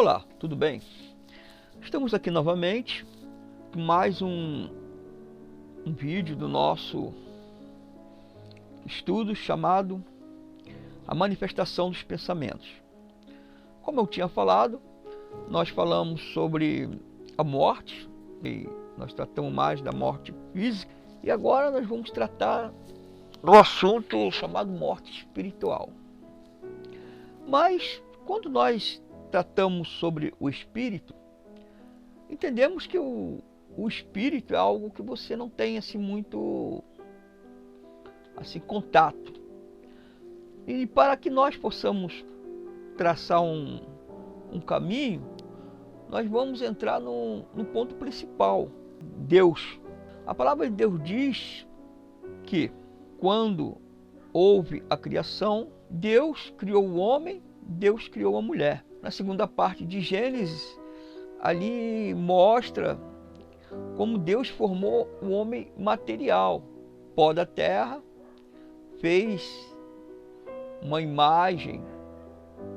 Olá, tudo bem? Estamos aqui novamente com mais um vídeo do nosso estudo chamado A Manifestação dos Pensamentos. Como eu tinha falado, nós falamos sobre a morte, e nós tratamos mais da morte física, e agora nós vamos tratar do assunto chamado morte espiritual. Mas quando nós tratamos sobre o espírito, entendemos que o espírito é algo que você não tem assim muito contato. E para que nós possamos traçar um caminho, nós vamos entrar no ponto principal: Deus. A palavra de Deus diz que quando houve a criação, Deus criou o homem, Deus criou a mulher. Na segunda parte de Gênesis, ali mostra como Deus formou o homem material, pó da terra, fez uma imagem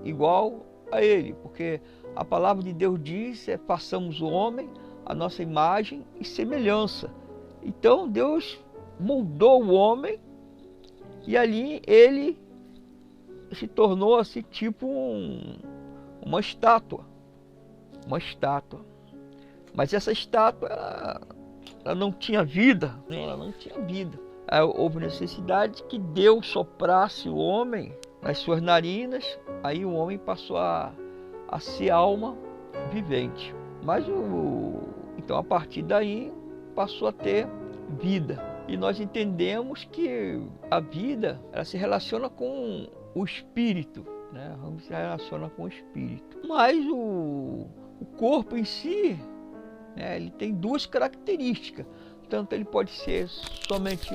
igual a ele, porque a palavra de Deus diz: façamos o homem a nossa imagem e semelhança. Então Deus moldou o homem e ali ele se tornou assim tipo uma estátua. Mas essa estátua ela não tinha vida, houve necessidade que Deus soprasse o homem nas suas narinas, aí o homem passou a ser alma vivente. Mas então a partir daí passou a ter vida. E nós entendemos que a vida ela se relaciona com o espírito, né? Vamos se relaciona com o espírito. Mas o corpo em si, né, ele tem duas características. Tanto ele pode ser somente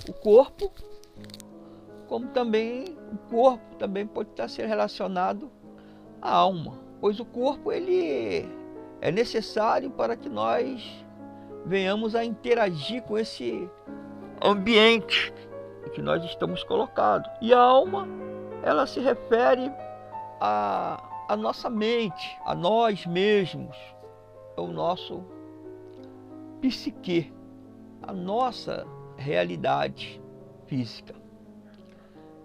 o corpo, como também o corpo também pode estar ser relacionado à alma. Pois o corpo ele é necessário para que nós venhamos a interagir com esse ambiente em que nós estamos colocados. E a alma, ela se refere à nossa mente, a nós mesmos, ao nosso psique, a nossa realidade física.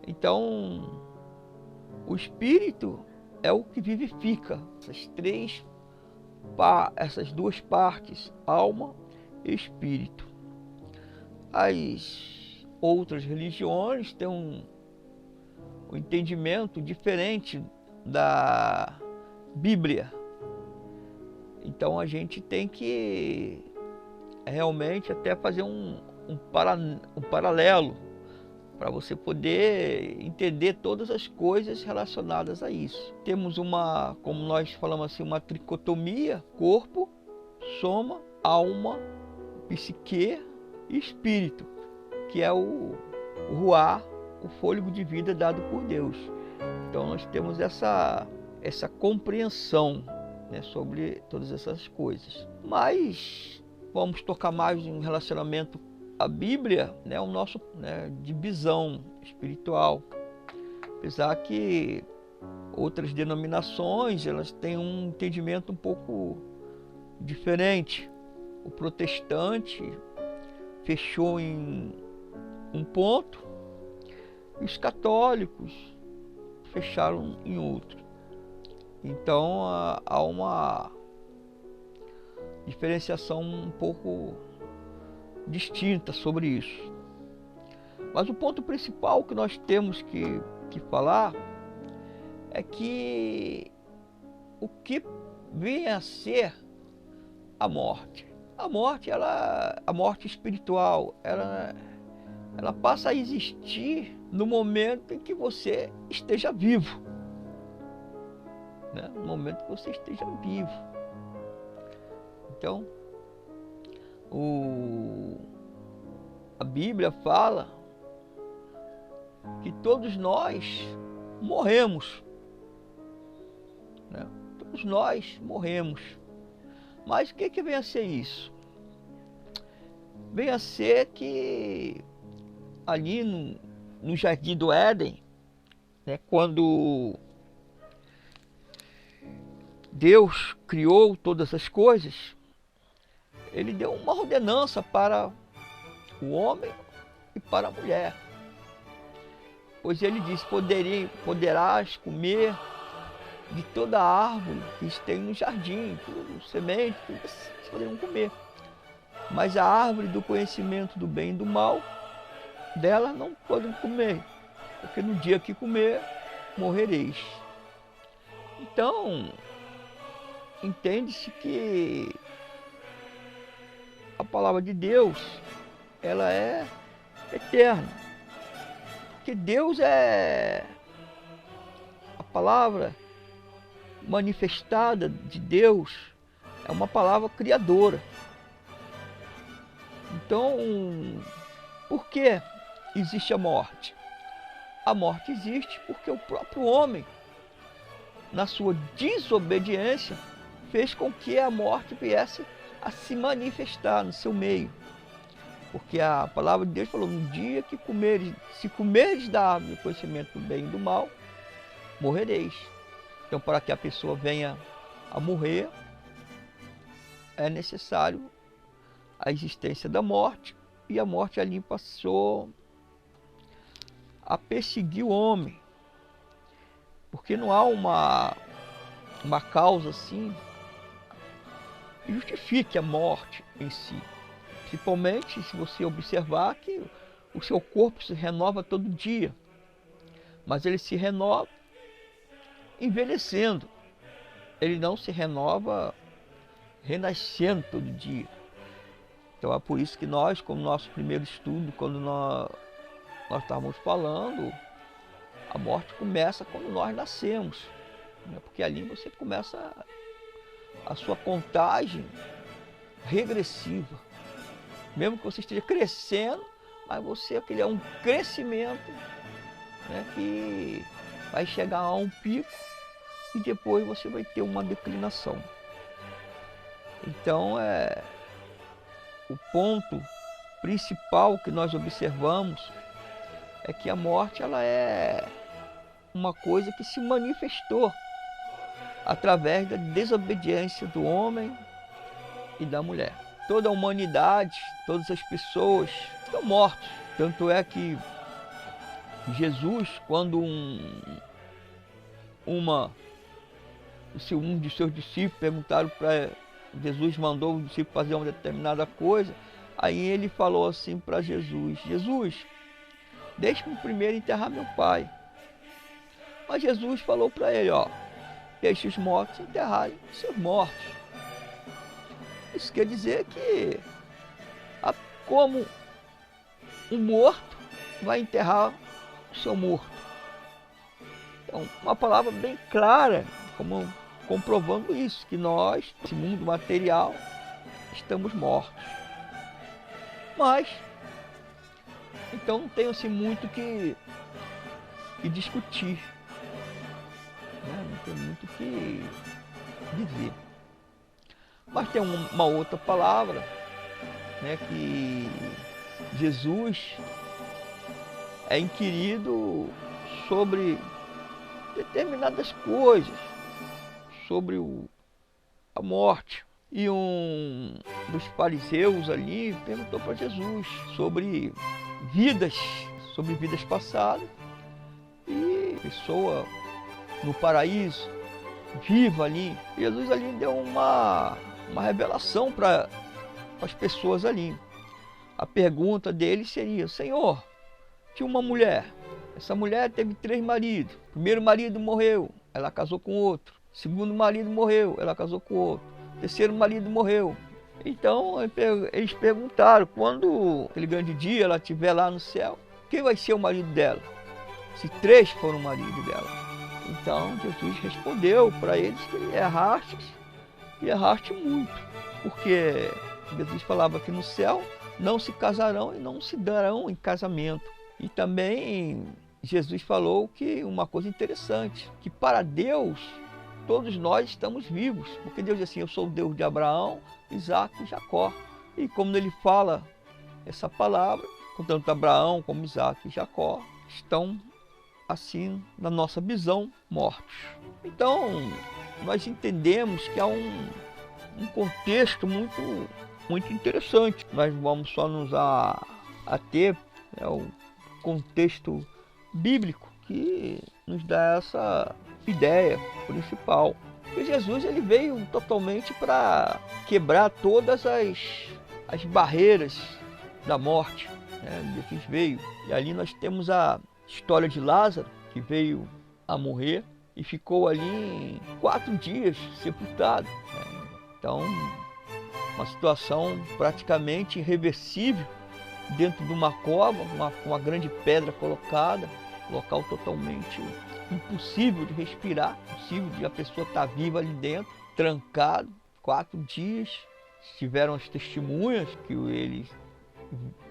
Então, o espírito é o que vivifica essas duas partes, alma e espírito. As outras religiões têm um entendimento diferente da Bíblia. Então a gente tem que realmente até fazer um paralelo para você poder entender todas as coisas relacionadas a isso. Temos como nós falamos assim, uma tricotomia: corpo, soma, alma, psique e espírito, que é o ruar, o fôlego de vida dado por Deus. Então nós temos essa compreensão, né, sobre todas essas coisas. Mas vamos tocar mais em relacionamento à Bíblia, né, o nosso, né, de visão espiritual. Apesar que outras denominações elas têm um entendimento um pouco diferente. O protestante fechou em um ponto e os católicos fecharam em outro. Então há uma diferenciação um pouco distinta sobre isso. Mas o ponto principal que nós temos que falar é que o que vem a ser a morte. A morte espiritual, ela passa a existir no momento em que você esteja vivo. Né? No momento que você esteja vivo. Então, a Bíblia fala que todos nós morremos. Né? Todos nós morremos. Mas o que vem a ser isso? Vem a ser que ali no Jardim do Éden, né, quando Deus criou todas as coisas, ele deu uma ordenança para o homem e para a mulher. Pois ele disse, poderás comer de toda árvore que tem no jardim, tudo, semente, tudo vocês poderiam comer. Mas a árvore do conhecimento do bem e do mal, dela não podem comer, porque no dia que comer, morrereis. Então, entende-se que a palavra de Deus, ela é eterna. Porque Deus é a palavra manifestada de Deus, é uma palavra criadora. Então, por que existe a morte? A morte existe porque o próprio homem, na sua desobediência, fez com que a morte viesse a se manifestar no seu meio. Porque a palavra de Deus falou, no dia que comeres, se comeres da árvore do conhecimento do bem e do mal, morrereis. Então, para que a pessoa venha a morrer, é necessário a existência da morte, e a morte ali passou a perseguir o homem. Porque não há uma causa assim que justifique a morte em si. Principalmente se você observar que o seu corpo se renova todo dia, mas ele se renova envelhecendo, ele não se renova renascendo todo dia. Então é por isso que nós, como nosso primeiro estudo, quando nós estávamos falando, a morte começa quando nós nascemos, né? Porque ali você começa a sua contagem regressiva. Mesmo que você esteja crescendo, mas aquele é um crescimento, né, que vai chegar a um pico e depois você vai ter uma declinação. Então, o ponto principal que nós observamos é que a morte, ela é uma coisa que se manifestou através da desobediência do homem e da mulher. Toda a humanidade, todas as pessoas estão mortas. Tanto é que Jesus, quando um de seus discípulos perguntaram para Jesus, mandou o discípulo fazer uma determinada coisa, aí ele falou assim para Jesus, deixe-me primeiro enterrar meu pai. Mas Jesus falou para ele, deixe os mortos enterrarem seus mortos. Isso quer dizer que, como um morto vai enterrar o seu morto. Então, uma palavra bem clara, comprovando isso, que nós, nesse mundo material, estamos mortos. Mas, então não tem assim muito que discutir, né? Não tem muito o que dizer. Mas tem uma outra palavra, né, que Jesus é inquirido sobre determinadas coisas, sobre a morte. E um dos fariseus ali perguntou para Jesus sobre vidas passadas, e pessoa no paraíso, viva ali. Jesus ali deu uma revelação para as pessoas ali. A pergunta dele seria, Senhor, tinha uma mulher, essa mulher teve 3 maridos, o primeiro marido morreu, ela casou com outro, o segundo marido morreu, ela casou com outro, o terceiro marido morreu. Então eles perguntaram, quando aquele grande dia ela estiver lá no céu, quem vai ser o marido dela? Se 3 foram o marido dela. Então Jesus respondeu para eles que erraste muito, porque Jesus falava que no céu não se casarão e não se darão em casamento. E também Jesus falou que uma coisa interessante, que para Deus todos nós estamos vivos, porque Deus diz assim, eu sou o Deus de Abraão, Isaac e Jacó. E como ele fala essa palavra, tanto Abraão como Isaac e Jacó estão assim, na nossa visão, mortos. Então, nós entendemos que há um contexto muito interessante. Nós vamos só nos ater ao contexto bíblico que nos dá essa ideia principal. E Jesus ele veio totalmente para quebrar todas as barreiras da morte. Jesus veio, e ali nós temos a história de Lázaro, que veio a morrer e ficou ali 4 dias sepultado. Então, uma situação praticamente irreversível, dentro de uma cova, uma grande pedra colocada, local totalmente impossível de respirar, impossível de a pessoa estar viva ali dentro, trancado, 4 dias. Tiveram as testemunhas que ele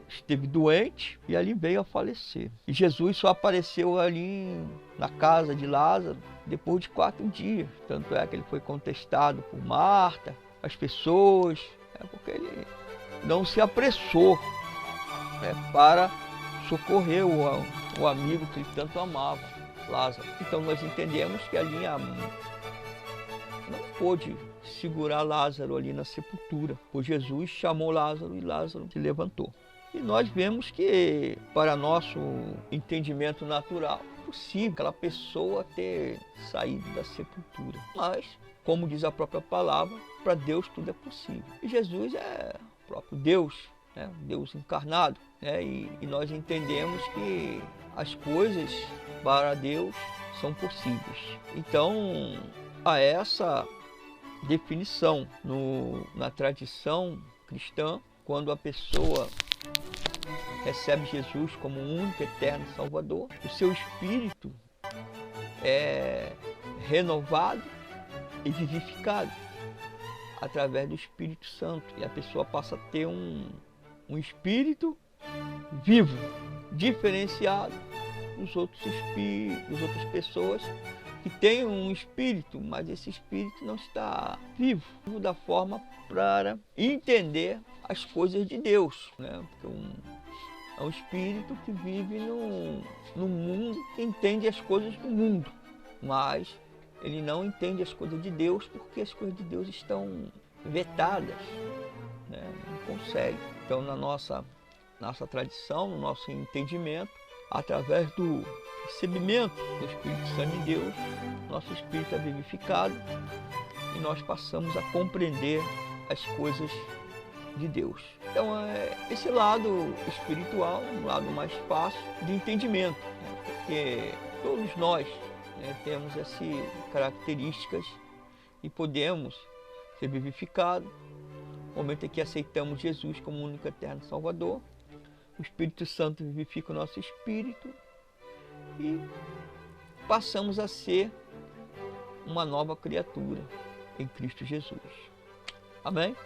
esteve doente e ali veio a falecer. E Jesus só apareceu ali na casa de Lázaro depois de 4 dias. Tanto é que ele foi contestado por Marta, as pessoas, porque ele não se apressou para socorrer o amigo que ele tanto amava, Lázaro. Então nós entendemos que ali não pôde segurar Lázaro ali na sepultura, pois Jesus chamou Lázaro e Lázaro se levantou. E nós vemos que, para nosso entendimento natural, é possível aquela pessoa ter saído da sepultura. Mas, como diz a própria palavra, para Deus tudo é possível. E Jesus é o próprio Deus, Deus encarnado. E nós entendemos que as coisas para Deus são possíveis. Então, há essa definição na tradição cristã, quando a pessoa recebe Jesus como o único eterno Salvador, o seu espírito é renovado e vivificado através do Espírito Santo, e a pessoa passa a ter um espírito vivo, diferenciado dos outras pessoas que têm um espírito, mas esse espírito não está vivo da forma para entender as coisas de Deus, porque é um espírito que vive no mundo, que entende as coisas do mundo, mas ele não entende as coisas de Deus porque as coisas de Deus estão vetadas, não consegue. Então, na nossa tradição, no nosso entendimento, através do recebimento do Espírito Santo de Deus, nosso espírito é vivificado e nós passamos a compreender as coisas de Deus. Então, esse lado espiritual, um lado mais fácil de entendimento, porque todos nós temos essas características e podemos ser vivificados no momento em que aceitamos Jesus como o único eterno Salvador. O Espírito Santo vivifica o nosso espírito e passamos a ser uma nova criatura em Cristo Jesus. Amém?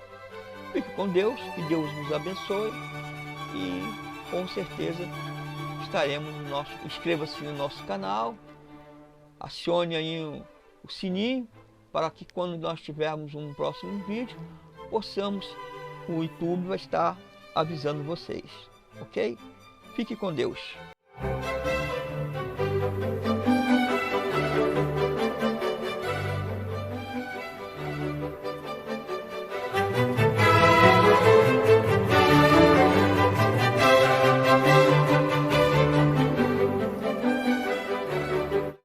Fique com Deus, que Deus nos abençoe e com certeza estaremos no nosso... Inscreva-se no nosso canal, acione aí o sininho para que quando nós tivermos um próximo vídeo, o YouTube vai estar avisando vocês, ok? Fique com Deus.